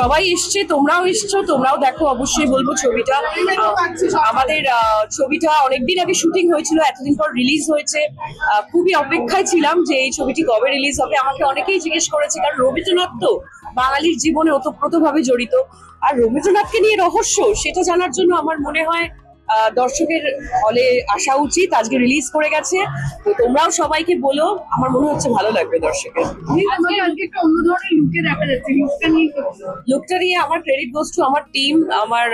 সবাই এসছে, তোমরাও এসছো, তোমরাও দেখো। অবশ্যই বলবো ছবিটা, আমাদের ছবিটা অনেকদিন আগে শুটিং হয়েছিল, এতদিন পর রিলিজ হয়েছে। খুবই অপেক্ষায় ছিলাম যে এই ছবিটি কবে রিলিজ হবে। আমাকে অনেকেই জিজ্ঞেস করেছে, কারণ রবীন্দ্রনাথ তো বাঙালির জীবনে ওতপ্রোতভাবে জড়িত, আর রবীন্দ্রনাথকে নিয়ে রহস্য সেটা জানার জন্য আমার মনে হয় দর্শকের হলে আসা উচিত। আজকে রিলিজ করে গেছে, তো তোমরাও সবাইকে বলো, আমার মনে হচ্ছে ভালো লাগবে দর্শকের। লুকটা নিয়ে আমার ক্রেডিট গোস টু আমার টিম, আমার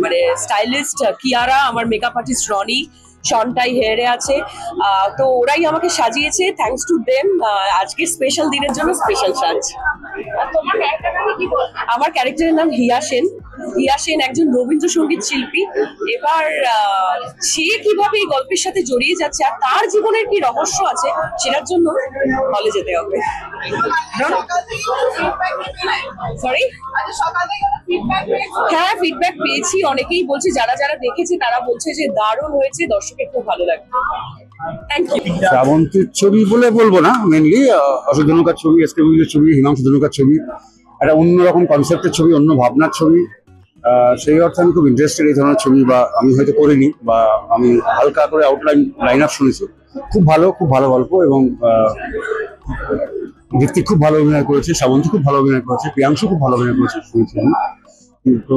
মানে স্টাইলিস্ট কিয়ারা, আমার মেকআপ আর্টিস্ট রনি, শনটাই হেয়ারে আছে, তো ওরাই আমাকে সাজিয়েছে। Thanks to them. আজকের স্পেশাল দিনের জন্য স্পেশাল সাজ। আমার ক্যারেক্টারের নাম হিয়া সেন। হিয়া সেন একজন রবীন্দ্রসঙ্গীত শিল্পী। এবার সে কিভাবে এই গল্পের সাথে জড়িয়ে যাচ্ছে আর তার জীবনের কি রহস্য আছে সেটার জন্য হলে যেতে হবে। সরি, হ্যাঁ ফিডব্যাক পেয়েছি, অনেকেই বলছে, যারা যারা দেখেছে তারা বলছে যে দারুণ হয়েছে, দর্শকের খুব ভালো লাগবে। Thank you. শ্রাবন্তীর ছবি বলে বলবো না, মেনলি অশোক ধনুকার ছবি, এস কে মুভিজের ছবি, হিমাংশু ধনুকার ছবি, একটা অন্যরকম কনসেপ্টের ছবি, অন্য ভাবনার ছবি। সেই অর্থে আমি খুব ইন্টারেস্টেড এই ধরনের ছবি, বা আমি হয়তো করিনি, বা আমি হালকা করে আউটলাইন লাইন আপ শুনেছি। খুব ভালো গল্প, এবং দীপ্তি খুব ভালো অভিনয় করেছে, শ্রাবন্তী খুব ভালো অভিনয় করেছে, প্রিয়াংশু খুব ভালো অভিনয় করেছে শুনেছি আমি। তো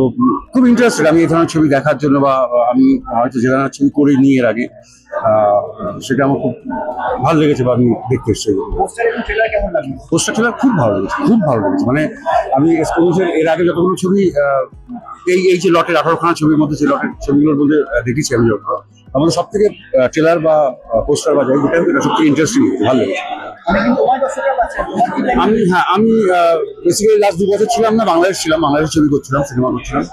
খুব ইন্টারেস্টেড আমি এই ধরনের ছবি দেখার জন্য, বা আমি হয়তো যে ধরনের ছবি করিনি এর আগে, সেটা আমার খুব ভালো লেগেছে, বা আমি দেখতে এসেছি। পোস্টার ট্রেলার খুব ভালো লেগেছে। মানে আমি এর আগে যতগুলো ছবি এই যে লটের 18খানা ছবির মধ্যে, যে লটের ছবিগুলোর মধ্যে দেখেছি আমি, যখন আমাদের সব থেকে ট্রেলার বা পোস্টার বা যাই এটা সব থেকে ইন্টারেস্টিং, ভালো লেগেছে। আমি বেসিক্যালি লাস্ট 2 বছর ছিলাম না, বাংলাদেশের ছবি করছিলাম, সিনেমা করছিলাম,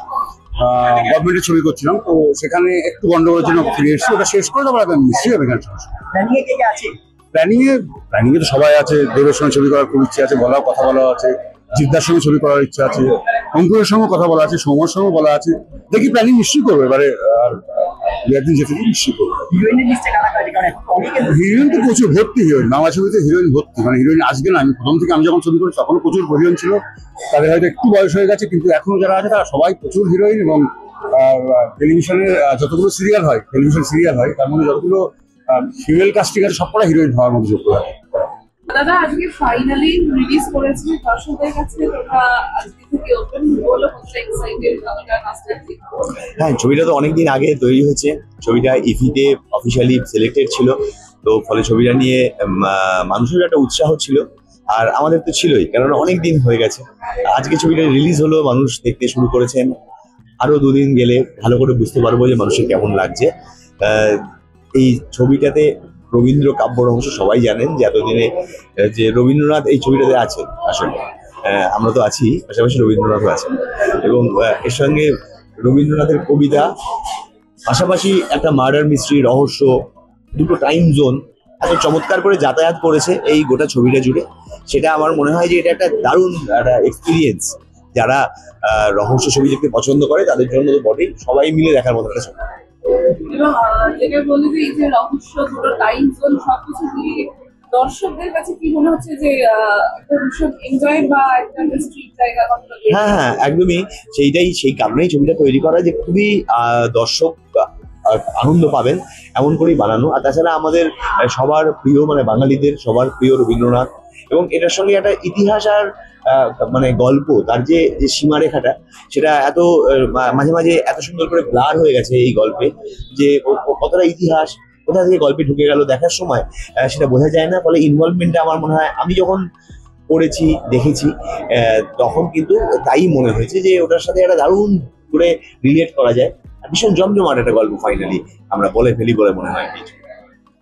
গভর্নমেন্টের ছবি করছিলাম। তো সেখানে একটু গন্ডগোলের জন্য ফিরে এসেছি, ওটা শেষ করে তারপর আমি নিশ্চয়ই হবে। প্ল্যানিং এ তো সবাই আছে। দেবের সঙ্গে ছবি করার খুব ইচ্ছে আছে, কথা বলা আছে, জিদ্দার সঙ্গে ছবি করার ইচ্ছা আছে, অঙ্কুরের সঙ্গে কথা বলা আছে, সৌম্যর সঙ্গে বলা আছে। দেখি প্ল্যানিং নিশ্চয়ই করবো এবারে, আর একদিন যেতে নিশ্চয়ই করবো। হিরোইন তো প্রচুর ভর্তি, হিরোইন বাংলা ছবিতে হিরোইন ভর্তি। মানে হিরোইন আজকে না, আমি প্রথম থেকে আমি যখন ছবি করি তখন প্রচুর হিরোইন ছিল। তাদের হয়তো একটু বয়স হয়ে গেছে, কিন্তু এখনো যারা আছে তারা সবাই প্রচুর হিরোইন। এবং টেলিভিশনের যতগুলো সিরিয়াল হয়, তার মধ্যে যতগুলো ফিমেল কাস্টিং আছে সবকটা হিরোইন হওয়ার মধ্যে যোগ্য হয়। দাদা আজকে ফাইনালি রিলিজ করেছে, দর্শকদের কাছে তোমরা আজকে থেকে ওপেন বলো, কতটা এক্সাইটেড তোমরা কাজটা? হ্যাঁ, ছবিটা তো অনেকদিন আগে তৈরি হয়েছে, ছবিটা ইফিতে অফিসিয়ালি সিলেক্টেড ছিল, তো ফলে ছবিটা নিয়ে মানুষের একটা উৎসাহ ছিল, আর আমাদের তো ছিলই, কারণ অনেক দিন হয়ে গেছে। আজকে ছবিটা রিলিজ হলো, মানুষ দেখতে শুরু করেছেন। আরো 2 দিন গেলে ভালো করে বুঝতে পারবো যে মানুষের কেমন লাগছে। এই ছবিটাতে রবীন্দ্র কাব্য রহস্য, সবাই জানেন যে এতদিনে যে রবীন্দ্রনাথ এই ছবিটাতে আছে। আসলে আমরা তো আছি, পাশাপাশি রবীন্দ্রনাথও আছে, এবং এর সঙ্গে রবীন্দ্রনাথের কবিতা, পাশাপাশি একটা মার্ডার মিস্ট্রি, রহস্য, দুটো টাইম জোন এত চমৎকার করে যাতায়াত করেছে এই গোটা ছবিটা জুড়ে। সেটা আমার মনে হয় যে এটা একটা দারুণ একটা এক্সপিরিয়েন্স। যারা রহস্য ছবি দেখতে পছন্দ করে তাদের জন্য তো বটেই, সবাই মিলে দেখার মতো একটা ছবি। যেটা বলি যে এই যে রহস্য, দুটো টাইম জোন, সবকিছু দিয়ে দর্শকদের কাছে কি মনে হচ্ছে যে একটা ভীষণ এনজয় বা একটা স্ট্রিট জায়গা? হ্যাঁ, একদমই সেই কারণেই ছবিটা তৈরি করা, যে খুবই দর্শক আনন্দ পাবেন এমন করেই বানানো। আর তাছাড়া আমাদের সবার প্রিয়, মানে বাঙালিদের সবার প্রিয় রবীন্দ্রনাথ, এবং এটার সঙ্গে একটা ইতিহাস আর মানে গল্প, তার যে সীমারেখাটা, সেটা এত মাঝে মাঝে এত সুন্দর করে ব্লার হয়ে গেছে এই গল্পে, যে কতটা ইতিহাস কোথা থেকে গল্পে ঢুকে গেল দেখার সময় সেটা বোঝা যায় না। ফলে ইনভলভমেন্টটা আমার মনে হয়, আমি যখন পড়েছি দেখেছি তখন কিন্তু তাই মনে হয়েছে যে ওটার সাথে একটা দারুণ করে রিলেট করা যায়। ভীষণ জমজমাট একটা গল্প ফাইনালি আমরা বলে ফেলি বলে মনে হয়।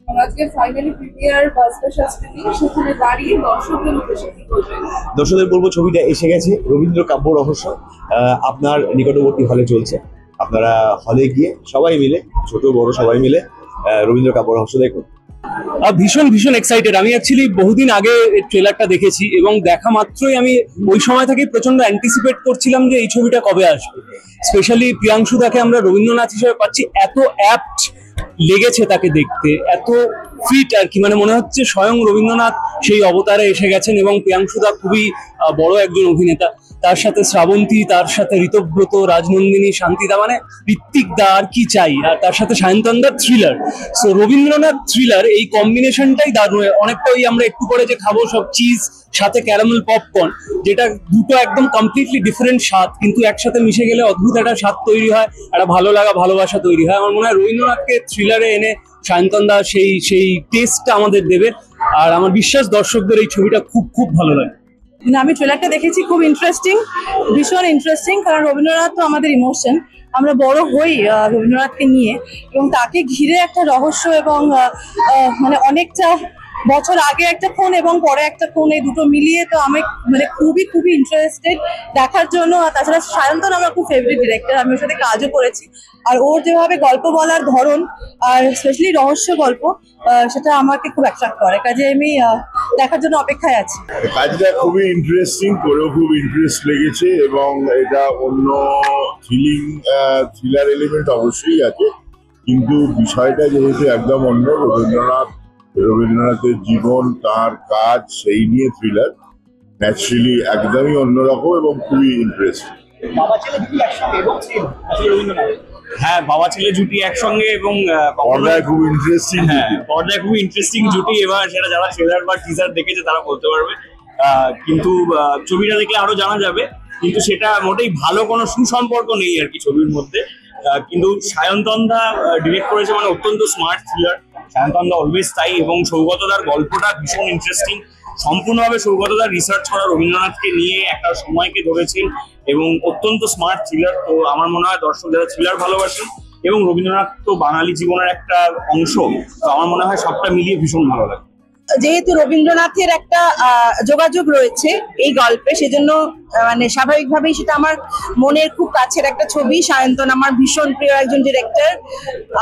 আজকে ফাইনালি প্রিমিয়ার বাজবে শাস্ত্রী, সেখানে দাঁড়িয়ে দর্শকদের উদ্দেশ্যে কি বলবেন? দর্শকদের বলবো, ছবিটা এসে গেছে, রবীন্দ্র কাব্য রহস্য আপনার নিকটবর্তী হলে চলছে। আপনারা হলে গিয়ে সবাই মিলে, ছোট বড় সবাই মিলে রবীন্দ্র কাব্য রহস্য দেখুন। ভীষণ এক্সাইটেড। আমি অ্যাকচুয়ালি বহুদিন আগে ট্রেলারটা দেখেছি, এবং দেখা মাত্রই আমি ওই সময় থেকে প্রচন্ড অ্যান্টিসিপেট করছিলাম যে এই ছবিটা কবে আসবে। স্পেশালি প্রিয়াংশু দাকে আমরা রবীন্দ্রনাথ হিসেবে পাচ্ছি, এত অ্যাপ্ট লেগেছে তাকে দেখতে, এত ফিট আর কি, মানে মনে হচ্ছে স্বয়ং রবীন্দ্রনাথ সেই অবতারে এসে গেছেন। এবং প্রিয়াংশু দা খুবই বড় একজন অভিনেতা, তার সাথে শ্রাবন্তী, তার সাথে ঋতব্রত, রাজনন্দিনী, শান্তিদা, মানে ঋত্বিক দা, আর কি চাই, আর তার সাথে সায়ন্তন দার থ্রিলার। সো রবীন্দ্রনাথ থ্রিলার এই কম্বিনেশনটাই দারুণ। অনেকটা ওই আমরা একটু করে যে খাবো সব চিজ সাথে ক্যারামেল পপকর্ন, যেটা দুটো একদম কমপ্লিটলি ডিফারেন্ট স্বাদ, কিন্তু একসাথে মিশে গেলে অদ্ভুত একটা স্বাদ তৈরি হয়, একটা ভালো লাগা ভালোবাসা তৈরি হয়। আমার মনে হয় রবীন্দ্রনাথকে থ্রিলারে এনে সায়ন্তন দা সেই টেস্টটা আমাদের দেবে। আর আমার বিশ্বাস দর্শকদের এই ছবিটা খুব খুব ভালো লাগে। আমি ট্রেলারটা দেখেছি, খুব ইন্টারেস্টিং, ভীষণ ইন্টারেস্টিং। কারণ রবীন্দ্রনাথ তো আমাদের ইমোশন, আমরা বড় হই রবীন্দ্রনাথকে নিয়ে, এবং তাকে ঘিরে একটা রহস্য এবং মানে অনেকটা বছর আগে একটা ফোন এবং পরে একটা ফোন, এই দুটো মিলিয়ে তো আমি মানে খুবই খুবই ইন্টারেস্টেড দেখার জন্য। আর তাছাড়া সায়ন্তন আমার খুব ফেভারিট ডিরেক্টর, আমি ওর সাথে কাজও করেছি। আর ওর যেভাবে গল্প বলার ধরন, আর স্পেশালি রহস্য গল্প, সেটা আমাকে খুব অ্যাট্রাক্ট করে। কাজে আমি দেখার জন্য অপেক্ষায় আছি। কাজটা খুবই ইন্টারেস্টিং, করেও খুব ইন্টারেস্ট লেগেছে, এবং এটা অন্য থ্রিলার এলিমেন্ট অবশ্যই আছে, কিন্তু বিষয়টা যেহেতু একদম অন্য, রবীন্দ্রনাথের জীবন, তার কাজ, সেই নিয়ে থ্রিলার, ন্যাচারালি একদমই অন্যরকম এবং খুবই ইন্টারেস্টিং। হ্যাঁ, বাবা ছেলে জুটি একসঙ্গে, এবং পর্দায় খুব ইন্টারেস্টিং। হ্যাঁ, পর্দায় খুবই ইন্টারেস্টিং জুটি। এবার সেটা যারা ট্রেলার বা টিজার দেখেছে তারা বলতে পারবে, কিন্তু ছবিটা দেখলে আরো জানা যাবে। কিন্তু সেটা মোটেই ভালো কোনো সুসম্পর্ক নেই আর কি ছবির মধ্যে। কিন্তু সায়ন্তন দা ডিরেক্ট করেছে, মানে অত্যন্ত স্মার্ট থ্রিলার। সায়ন্তন দা অলওয়েজ তাই, এবং সৌগতদার গল্পটা ভীষণ ইন্টারেস্টিং। সম্পূর্ণভাবে সৌগতদার রিসার্চ করা, রবীন্দ্রনাথকে নিয়ে একটা সময়কে ধরেছেন, এবং অত্যন্ত স্মার্ট থ্রিলার। তো আমার মনে হয় দর্শক যারা থ্রিলার ভালোবাসেন, এবং রবীন্দ্রনাথ তো বাঙালি জীবনের একটা অংশ, তো আমার মনে হয় সবটা মিলিয়ে ভীষণ ভালো লাগে। যেহেতু রবীন্দ্রনাথের একটা যোগাযোগ রয়েছে এই গল্পে, সেজন্য মানে স্বাভাবিকভাবেই সেটা আমার মনের খুব কাছের একটা ছবি। সায়ন্তন আমার ভীষণ প্রিয় একজন ডিরেক্টর,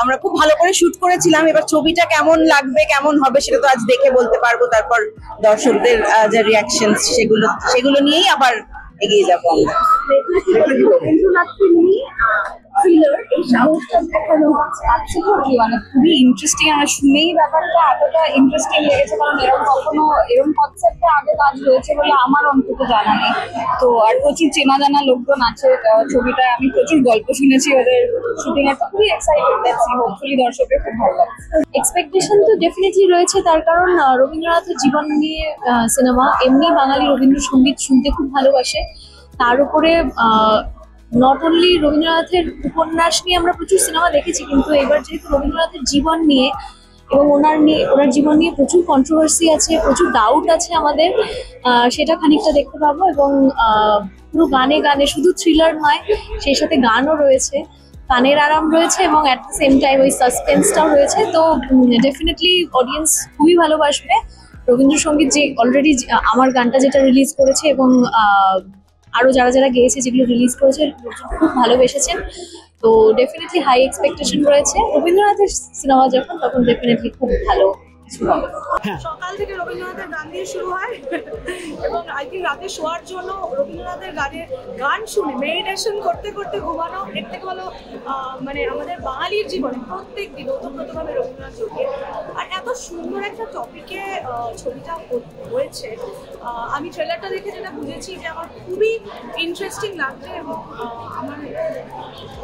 আমরা খুব ভালো করে শুট করেছিলাম। এবার ছবিটা কেমন লাগবে, কেমন হবে, সেটা তো আজ দেখে বলতে পারবো। তারপর দর্শকদের যে রিয়াকশন, সেগুলো নিয়েই আবার এগিয়ে যাবো আমরা। রবীন্দ্রনাথকে নিয়ে থ্রিলার, এই সাহসটা দেখানো হচ্ছে, মানে খুবই ইন্টারেস্টিং। আর শুনেই ব্যাপারটা এতটা ইন্টারেস্টিং লেগেছে, কারণ এরকম কনসেপ্টে আগে কাজ হয়েছে বলে আমার অন্তত জানা নেই। তো আর প্রচুর চেনা জানা লোকজন আছে ছবিটায়, আমি প্রচুর গল্প শুনেছি ওদের শুটিং এর, খুবই এক্সাইটেড। দেখছি হোপফুলি দর্শকের খুব ভালো লাগবে। এক্সপেকটেশন তো ডেফিনেটলি রয়েছে, তার কারণ রবীন্দ্রনাথের জীবন নিয়ে সিনেমা। এমনি বাঙালি রবীন্দ্রসঙ্গীত শুনতে খুব ভালোবাসে, তার উপরে নট অনলি রবীন্দ্রনাথের উপন্যাস নিয়ে আমরা প্রচুর সিনেমা দেখেছি, কিন্তু এবার যেহেতু রবীন্দ্রনাথের জীবন নিয়ে এবং ওনার জীবন নিয়ে প্রচুর কন্ট্রোভার্সি আছে, প্রচুর ডাউট আছে আমাদের, সেটা খানিকটা দেখতে পাবো। এবং পুরো গানে গানে, শুধু থ্রিলার নয়, সেই সাথে গানও রয়েছে, কানের আরাম রয়েছে, এবং অ্যাট দ্য সেম টাইম ওই সাসপেন্সটাও রয়েছে। তো ডেফিনেটলি অডিয়েন্স খুবই ভালোবাসবে। রবীন্দ্রসঙ্গীত যে অলরেডি আমার গানটা যেটা রিলিজ করেছে, এবং আরো যারা যারা গেয়েছে, যেগুলো রিলিজ করেছে, খুব ভালোবেসেছেন। তো ডেফিনেটলি হাই এক্সপেকটেশন রয়েছে। রবীন্দ্রনাথের সিনেমা যখন, তখন ডেফিনেটলি খুব ভালো কিছু হবে। সকাল থেকে রবীন্দ্রনাথের গান দিয়ে শুরু হয়, এবং আই থিঙ্ক রাতে শোয়ার জন্য রবীন্দ্রনাথের গান শুনে মেডিটেশন করতে করতে ঘুমানো, এর থেকে ভালো মানে আমাদের বাঙালির জীবনে প্রত্যেক দিন ওতপ্রোতভাবে রবীন্দ্রনাথ জড়িয়ে। আর এত সুন্দর একটা টপিকে ছবিটা হয়েছে, আমি ট্রেলারটা দেখে যেটা বুঝেছি যে আমার খুবই ইন্টারেস্টিং লাগছে, এবং আমার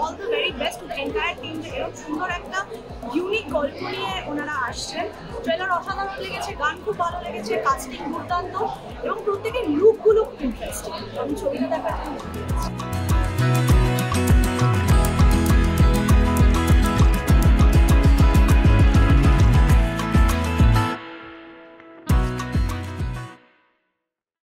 all the very best entire team যে এরকম সুন্দর একটা ইউনিক গল্প নিয়ে ওনারা আসছেন। ট্রেলার অসাধারণ লেগেছে, গান খুব ভালো লেগেছে, কাস্টিং দুর্দান্ত, এবং প্রত্যেকের লুকগুলো ইন্টারেস্টিং। আমি ছবিটা দেখার জন্য